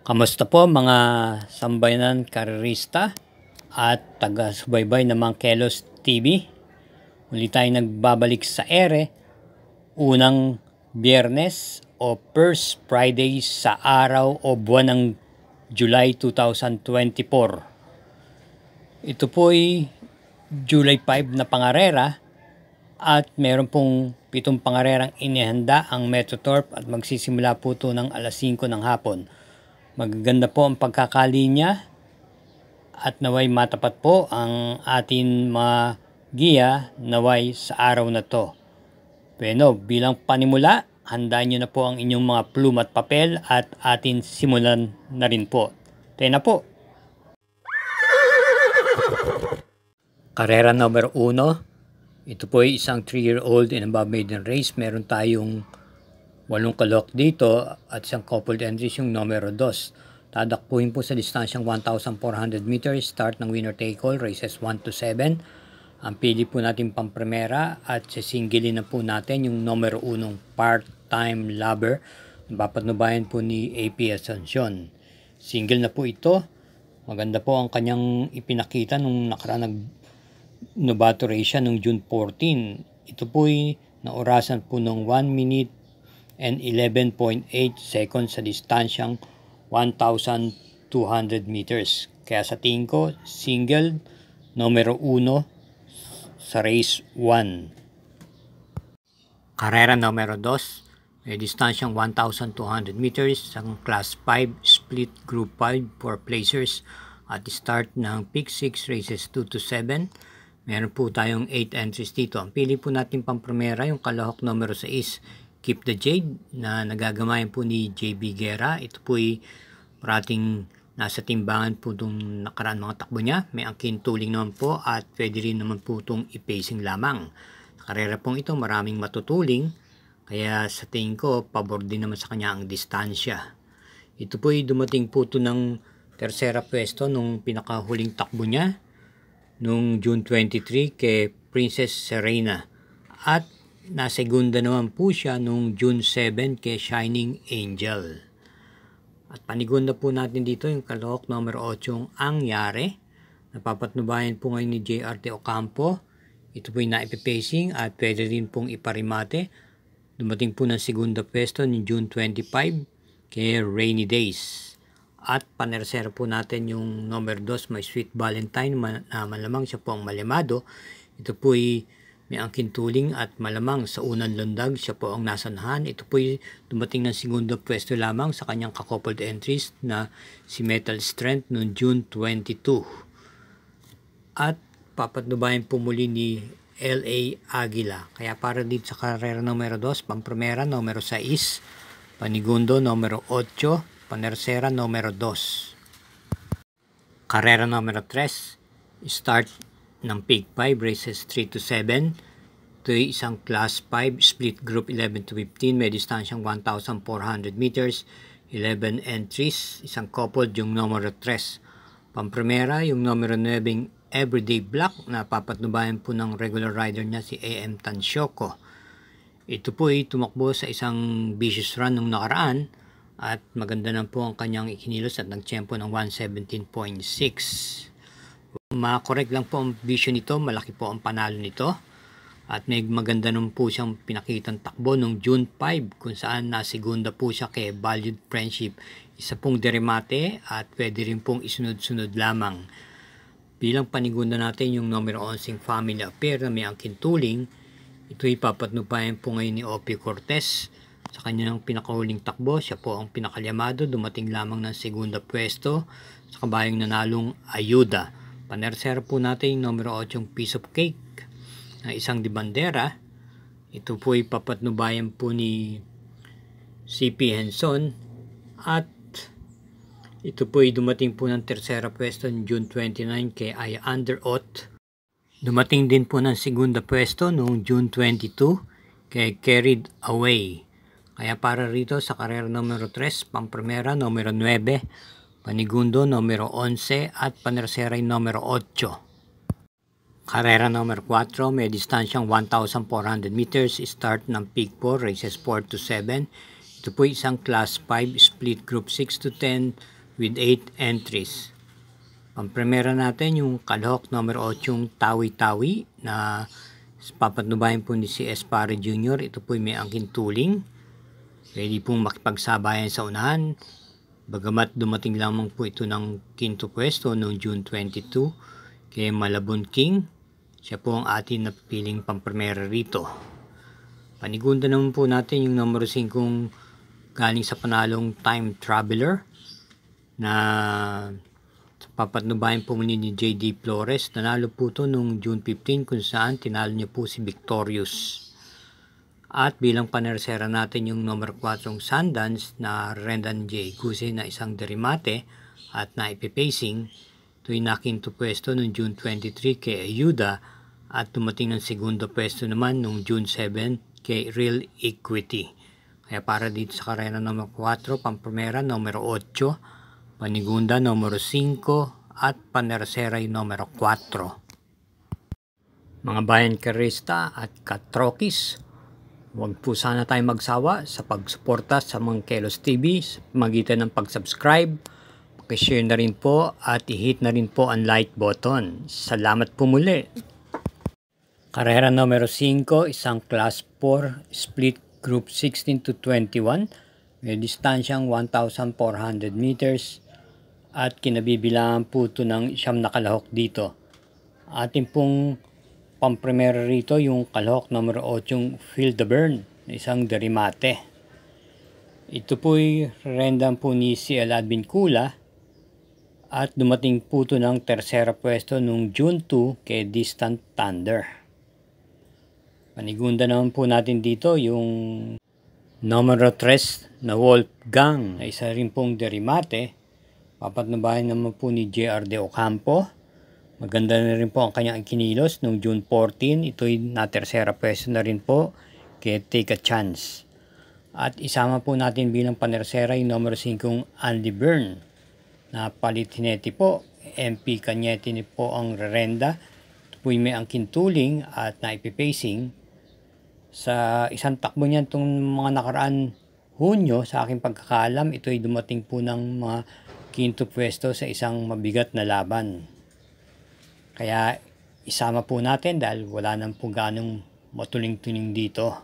Kamusta po mga sambayanan karerista at taga-subaybay ng mga Kelos TV? Muli tayo nagbabalik sa ere, unang Biyernes o First Friday sa araw o buwan ng July 2024. Ito po ay July 5 na pangarera at meron pong 7 pangarerang inihanda ang Metroturf at magsisimula po ito ng alas 5 ng hapon. Magaganda po ang pagkakalinya at naway matapat po ang atin mga giya naway sa araw na to. Bueno, bilang panimula, handaan nyo na po ang inyong mga pluma at papel at atin simulan na rin po. Tayo na po. Karera number 1. Ito po ay isang 3-year-old and above maiden race. Meron tayong 8 kalok dito at isang coupled entries yung numero 2. Tadakpuhin po sa distansyang 1,400 meters. Start ng winner take all, races 1 to 7. Ang pili po natin pampremera at sisingilin na po natin yung numero 1 part-time lover. Napapatnubayan po ni AP Asuncion. Single na po ito. Maganda po ang kanyang ipinakita nung nakaraan novato race siya nung June 14. Ito po ay naorasan po ng 1 minute and 11.8 seconds sa distansyang 1,200 meters. Kaya sa tingin ko, single, numero 1 sa race 1. Karera numero 2, may distansyang 1,200 meters, ang class 5, split group 5 for placers at start ng pick 6 races 2 to 7. Meron po tayong 8 entries dito. Ang pili po natin pampremera, yung kalahok numero 6, Keep the Jade na nagagamayan po ni JB Guerra. Ito po ay parating nasa timbangan po itong nakaraan mga takbo niya. May angkin tuling naman po at pwede rin naman po itong i-pacing lamang. Sa karera pong ito maraming matutuling kaya sa tingin ko pabor din naman sa kanya ang distansya. Ito po ay dumating po ito ng tersera pwesto nung pinakahuling takbo niya nung June 23 kay Princess Serena at nasegunda naman po siya nung June 7 kay Shining Angel. At panigunda po natin dito yung kalahok numero 8 ang Yare. Napapatnubayan po ngayon ni JRT Ocampo. Ito po yung naipipacing at pwede rin pong iparimate. Dumating po ng segunda pwesto ni June 25 kay Rainy Days. At panersera po natin yung numero 2 may Sweet Valentine na malamang siya po ang malimado. Ito po ay may angkin tuling at malamang sa unang lundag siya po ang nasanahan. Ito po ay dumating ng segundo pwesto lamang sa kanyang coupled entries na si Metal Strength noong June 22. At papatnubayan po muli ni LA Aguila. Kaya para dito sa karera numero 2, pampremera numero 6, panigundo numero 8, panersera numero 2. Karera numero 3, start ng Pig 5 races 3 to 7. Ito ay isang class 5 split group 11 to 15. May distansyang 1,400 meters. 11 entries. Isang coupled yung numero 3. Pampremera yung numero 9 Everyday Black na papatnubayan po ng regular rider niya si AM Tansyoko. Ito po ay tumakbo sa isang vicious run nung nakaraan at maganda na po ang kanyang ikinilos at nagtiyempo ng 1:17.6. Ma-correct lang po ang vision nito, malaki po ang panalo nito at may maganda naman po siyang pinakitang takbo noong June 5 kung saan nasegunda po siya kay Valued Friendship. Isa pong deremate at pwede rin pong isunod-sunod lamang. Bilang panigunda natin yung numero 11 Family Affair na may angkin tuling, ito ipapatnubayan po ngayon ni Opie Cortez. Sa kanyang pinakahuling takbo, siya po ang pinakalyamado, dumating lamang ng segunda pwesto sa kabayang nanalong Ayuda. Panersera po natin yung numero 8 Piece of Cake na isang di bandera. Ito po ay papatnubayan po ni CP Henson at ito po ay dumating po ng tersera pwesto ng June 29 kay Aya Under Oath. Dumating din po ng segunda pwesto noong June 22 kay Carried Away. Kaya para rito sa karera numero 3, pampremera numero 9, panigundo numero 11 at panersera numero 8. Karera numero 4, may distansyang 1,400 meters, start ng Pig 4, races 4 to 7. Ito po isang class 5 split group 6 to 10 with 8 entries. Pampremera natin yung kalahok number 8 yung Tawi-Tawi na papatnubayan po ni CS Pare Jr. Ito po may angkin tuling. Pwede pong makipagsabayan sa unahan. Bagamat dumating lamang po ito ng quinto pwesto noong June 22 kay Malabon King. Siya po ang ating napiling pampremera rito. Panigunda naman po natin yung number 5 galing sa panalong Time Traveler na papatnubayan po muli ni JD Flores. Nanalo po ito noong June 15 kung saan tinalo niya po si Victorious. At bilang panersera natin yung number 4 Sundance na Rendan J. Guse na isang derimate at naipipacing. Ito'y nakinto pwesto noong June 23 kay Ayuda at dumating ng segundo pwesto naman noong June 7 kay Real Equity. Kaya para dito sa karera number 4, pampremera numero 8, panigunda numero 5 at panersera yung numero 4. Mga bayan karista at katrokis, huwag po sana tayo magsawa sa pagsuporta sa mga Kelos TV sa magitan ng pag-subscribe, pakishare na rin po at i-hit na rin po ang like button. Salamat po muli. Karera numero 5, isang class 4 split group 16 to 21, may distansyang 1,400 meters at kinabibilangan po ito ng siyam na kalahok dito. Ating pong pampremera rito yung kalahok numero 8 yung Field the Burn na isang derimate. Ito po'y rendang po ni CL Advin Kula at dumating po ito ng tersera pwesto noong June 2 kay Distant Thunder. Panigunda naman po natin dito yung numero 3 na Wolfgang na isa rin pong derimate. Papatnubayan naman po ni JR de Ocampo. Maganda na rin po ang kanyang kinilos noong June 14. Ito'y natersera pwesto na rin po kay Take a Chance. At isama po natin bilang panersera yung numero 5 Andy Byrne na palitineti po. MP Cañete po ang rerenda. Ito po'y may angkin tuling at naipipacing. Sa isang takbo niyan itong mga nakaraan Hunyo, sa aking pagkakaalam, ito'y dumating po ng mga quinto pwesto sa isang mabigat na laban. Kaya isama po natin dahil wala nang po ganong matuling-tuling dito.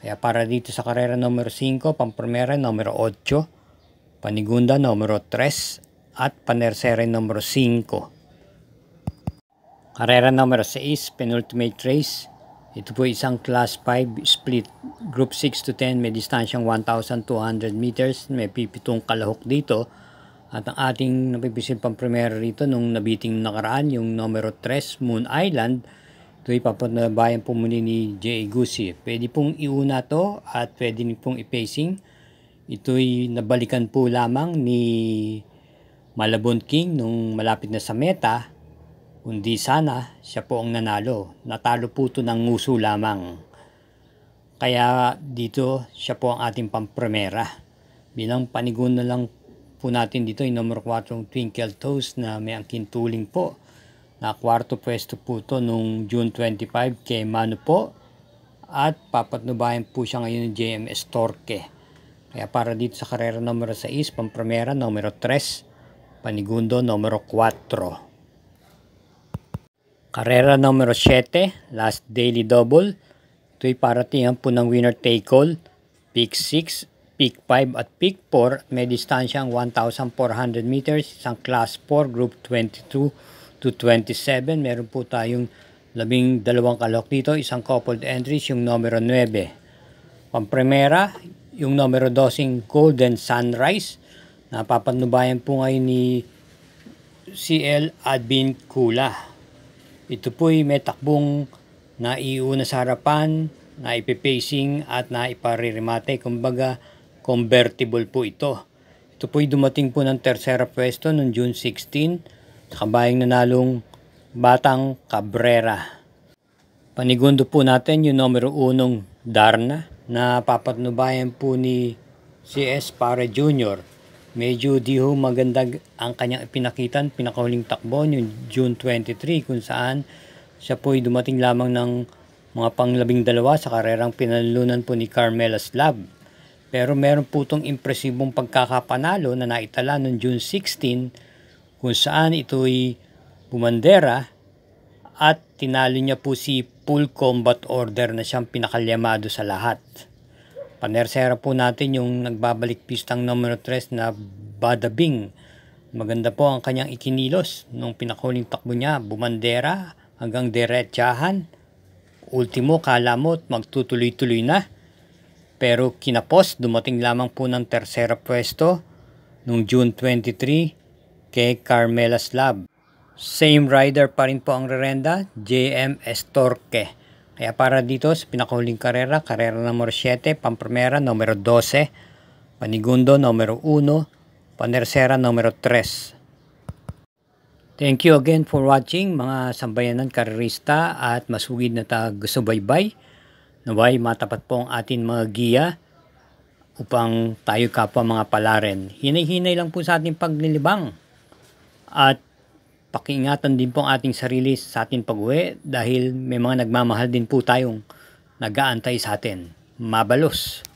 Kaya para dito sa karera numero 5, pampremera numero 8, panigunda numero 3 at panersera numero 5. Karera numero 6, penultimate race. Ito po isang class 5 split group 6 to 10, may distansyang 1,200 meters, may pipitong kalahok dito. At ang ating napipisil pampremera rito nung nabiting nakaraan, yung numero 3, Moon Island. Ito'y papatnubayan po muli ni J. Gusi. Pwede pong iuna to at pwede pong i-pacing. Ito'y nabalikan po lamang ni Malabon King nung malapit na sa meta. Kundi sana siya po ang nanalo. Natalo po ito ng nguso lamang. Kaya dito siya po ang ating pampremera. Bilang panigun na lang po natin dito yung numero 4 Twinkle Toes na may angkin tuling po. Na kwarto pwesto po ito nung June 25 kay Manu po. At papatnubayan po siya ngayon ng JMS Torque. Kaya para dito sa karera numero 6, pampremera numero 3, panigundo numero 4. Karera numero 7, last daily double. Ito'y paratingan po ng winner take all, pick 6, Peak 5 at Peak 4, may distansyang 1,400 meters, isang class 4, group 22 to 27. Meron po tayong 12 kalahok dito, isang coupled entries, yung numero 9. Pampremera, yung numero 12, Golden Sunrise, na papatnubayan po ngayon ni CL Advin Kula. Ito po'y may takbong naiuna sa harapan, naipipacing at naiparirimate, kumbaga convertible po ito. Ito po'y dumating po ng tersera pwesto noong June 16 sa kabayang nanalong Batang Cabrera. Panigundo po natin yung numero 1 Darna na papatnubayan po ni CS Pare Jr. Medyo di ho maganda ang kanyang ipinakitan, pinakahuling takbo yung June 23 kung saan siya po'y dumating lamang ng mga pang-12 sa karerang pinalunan po ni Carmela Slab. Pero meron po itong impresibong pagkakapanalo na naitala noong June 16 kung saan ito'y bumandera at tinalo niya po si Full Combat Order na siyang pinakalyamado sa lahat. Panersera po natin yung nagbabalik pistang numero 3 na Bada Bing. Maganda po ang kanyang ikinilos nung pinakuling takbo niya, bumandera hanggang diretsahan. Ultimo, kala mo magtutuloy-tuloy na. Pero kinapos, dumating lamang po ng tersera pwesto noong June 23 kay Carmela Slab. Same rider pa rin po ang rerenda, JM Estorque. Kaya para dito sa pinakahuling karera numero 7, Pamprimera numero 12, Panigundo numero 1, Panersera numero 3. Thank you again for watching mga sambayanan karerista at masugid na taga-subaybay. Naway matapat po ang ating mga giya upang tayo kapwa mga palaren. Hinay-hinay lang po sa ating paglilibang at pakiingatan din po ang ating sarili sa ating pag-uwi dahil may mga nagmamahal din po tayong nag-aantay sa atin. Mabalos!